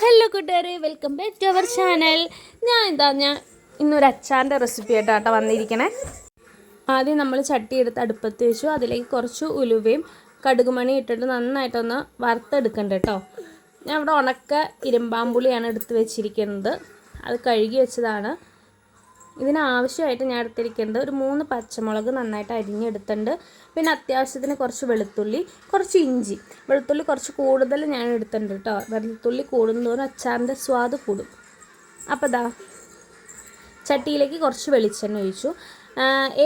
Hello കൂട്ടുകാരെ, welcome back to our channel. ഞാൻ ഇന്നൊരു അച്ചാറിൻ്റെ റെസിപ്പി ആയിട്ടാണ് വന്നിരിക്കണേ. ആദ്യം നമ്മൾ ചട്ടി എടുത്ത് അടുപ്പത്ത് വെച്ചു. അതിലേക്ക് കുറച്ച് ഉലുവയും കടുകുമണി ഇട്ടിട്ട് നന്നായിട്ടൊന്ന് വറുത്തെടുക്കണ്ട കേട്ടോ. ഞാൻ ഇവിടെ ഉണക്ക ഇരുമ്പാമ്പുളിയാണ് എടുത്ത് വെച്ചിരിക്കുന്നത്. അത് കഴുകി വെച്ചതാണ്. ഇതിനാവശ്യമായിട്ട് ഞാൻ എടുത്തിരിക്കുന്നത് ഒരു 3 പച്ചമുളക് നന്നായിട്ട് അരിഞ്ഞെടുത്തിട്ടുണ്ട്. പിന്നെ അത്യാവശ്യത്തിന് കുറച്ച് വെളുത്തുള്ളി, കുറച്ച് ഇഞ്ചി. വെളുത്തുള്ളി കുറച്ച് കൂടുതൽ ഞാൻ എടുത്തിട്ടുണ്ട് കേട്ടോ. വെളുത്തുള്ളി കൂടുന്നതോറും അച്ചാറിൻ്റെ സ്വാദ് കൂടും. അപ്പോൾ ചട്ടിയിലേക്ക് കുറച്ച് വെളിച്ചെണ്ണ ഒഴിച്ചു.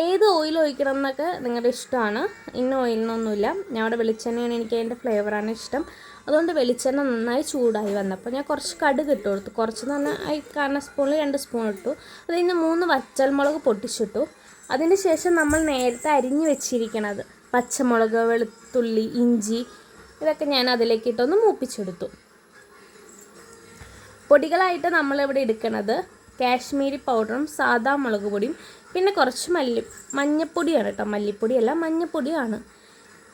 ഏത് ഓയിൽ ഒഴിക്കണം എന്നൊക്കെ നിങ്ങളുടെ ഇഷ്ടമാണ്. ഇന്ന ഓയിലിനൊന്നുമില്ല. ഞാൻ അവിടെ വെളിച്ചെണ്ണയാണ്, എനിക്ക് അതിൻ്റെ ഫ്ലേവറാണ് ഇഷ്ടം. അതുകൊണ്ട് വെളിച്ചെണ്ണ നന്നായി ചൂടായി വന്നപ്പോൾ ഞാൻ കുറച്ച് കടുക് ഇട്ട് കൊടുത്തു. കുറച്ചെന്ന് പറഞ്ഞാൽ കാണുന്ന സ്പൂണിൽ 2 സ്പൂൺ ഇട്ടു. അതിൽ നിന്ന് 3 വറ്റൽമുളക് പൊട്ടിച്ചിട്ടു. അതിന് ശേഷം നമ്മൾ നേരത്തെ അരിഞ്ഞ് വെച്ചിരിക്കണത് പച്ചമുളക്, വെളുത്തുള്ളി, ഇഞ്ചി ഇതൊക്കെ ഞാൻ അതിലേക്ക് ഇട്ടൊന്ന് മൂപ്പിച്ചെടുത്തു. പൊടികളായിട്ട് നമ്മളിവിടെ എടുക്കുന്നത് കാശ്മീരി പൗഡറും സാദാ മുളക് പൊടിയും പിന്നെ കുറച്ച് മഞ്ഞപ്പൊടിയാണ് കേട്ടോ. മല്ലിപ്പൊടിയല്ല, മഞ്ഞപ്പൊടിയാണ്.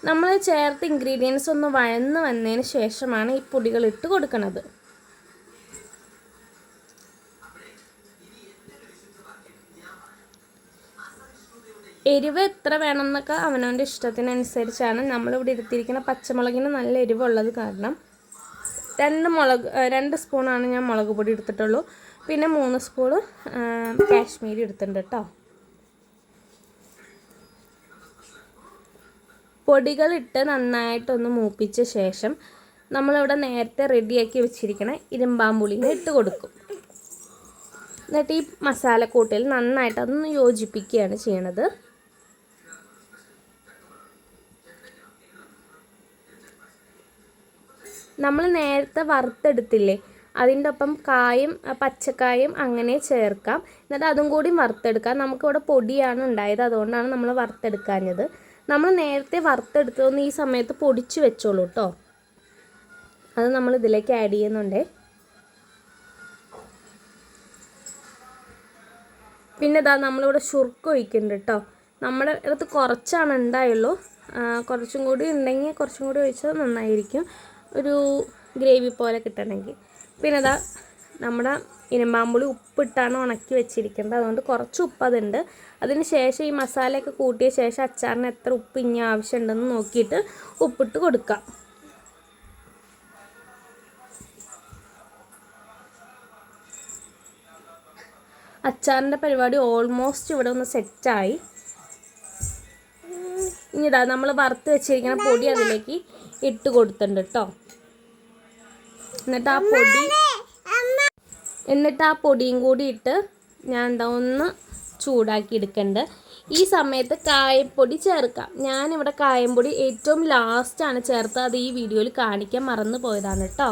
നമ്മൾ ചേർത്ത് ഇൻഗ്രീഡിയൻസ് ഒന്ന് വഴന്ന് വന്നതിന് ശേഷമാണ് ഈ പൊടികൾ ഇട്ട് കൊടുക്കുന്നത്. എരിവ് എത്ര വേണമെന്നൊക്കെ അവനവൻ്റെ ഇഷ്ടത്തിനനുസരിച്ചാണ്. നമ്മളിവിടെ എടുത്തിരിക്കുന്ന പച്ചമുളകിന് നല്ല എരിവുള്ളത് കാരണം 2 സ്പൂണാണ് ഞാൻ മുളക് പൊടി എടുത്തിട്ടുള്ളൂ. പിന്നെ 3 സ്പൂണ് കാശ്മീരി എടുത്തിട്ടുണ്ട് കേട്ടോ. പൊടികളിട്ട് നന്നായിട്ടൊന്ന് മൂപ്പിച്ച ശേഷം നമ്മളിവിടെ നേരത്തെ റെഡിയാക്കി വെച്ചിരിക്കണ ഇരുമ്പാമ്പുളിനെ ഇട്ട് കൊടുക്കും. എന്നിട്ട് ഈ മസാലക്കൂട്ടിൽ നന്നായിട്ട് അതൊന്ന് യോജിപ്പിക്കുകയാണ് ചെയ്യണത്. നമ്മൾ നേരത്തെ വറുത്തെടുത്തില്ലേ, അതിൻ്റെ ഒപ്പം കായും പച്ചക്കായും അങ്ങനെ ചേർക്കാം. എന്നിട്ട് അതും കൂടി വറുത്തെടുക്കാം. നമുക്കിവിടെ പൊടിയാണ് ഉണ്ടായത്, അതുകൊണ്ടാണ് നമ്മൾ വറുത്തെടുക്കാഞ്ഞത്. നമ്മൾ നേരത്തെ വറുത്തെടുത്തതൊന്ന് ഈ സമയത്ത് പൊടിച്ച് വെച്ചോളൂ കേട്ടോ. അത് നമ്മൾ ഇതിലേക്ക് ആഡ് ചെയ്യുന്നുണ്ട്. പിന്നെ നമ്മളിവിടെ ശുർക്ക ഒഴിക്കുന്നുണ്ട് കേട്ടോ. നമ്മുടെ അടുത്ത് കുറച്ചാണ് ഉണ്ടായുള്ളൂ. കുറച്ചും കൂടി ഉണ്ടെങ്കിൽ കുറച്ചും കൂടി ഒഴിച്ചാൽ നന്നായിരിക്കും, ഒരു ഗ്രേവി പോലെ കിട്ടണമെങ്കിൽ. പിന്നെ നമ്മുടെ ഇരുമ്പാമ്പുളി ഉപ്പിട്ടാണ് ഉണക്കി വെച്ചിരിക്കുന്നത്. അതുകൊണ്ട് കുറച്ച് ഉപ്പ് അതുണ്ട്. അതിന് ശേഷം ഈ മസാലയൊക്കെ കൂട്ടിയ ശേഷം അച്ചാറിന് എത്ര ഉപ്പ് ഇനി ആവശ്യമുണ്ടെന്ന് നോക്കിയിട്ട് ഉപ്പിട്ട് കൊടുക്കാം. അച്ചാറിൻ്റെ പരിപാടി ഓൾമോസ്റ്റ് ഇവിടെ ഒന്ന് സെറ്റായി. ഇനി നമ്മൾ വറുത്ത് വെച്ചിരിക്കുന്ന പൊടി അതിലേക്ക് ഇട്ട് കൊടുത്തിട്ടുണ്ട് കേട്ടോ. എന്നിട്ട് ആ പൊടിയും കൂടി ഇട്ട് ഞാൻ ഒന്ന് ചൂടാക്കി എടുക്കേണ്ടത്. ഈ സമയത്ത് കായപ്പൊടി ചേർക്കാം. ഞാനിവിടെ കായപ്പൊടി ഏറ്റവും ലാസ്റ്റാണ് ചേർത്തത്. അത് ഈ വീഡിയോയിൽ കാണിക്കാൻ മറന്നു പോയതാണ് കേട്ടോ.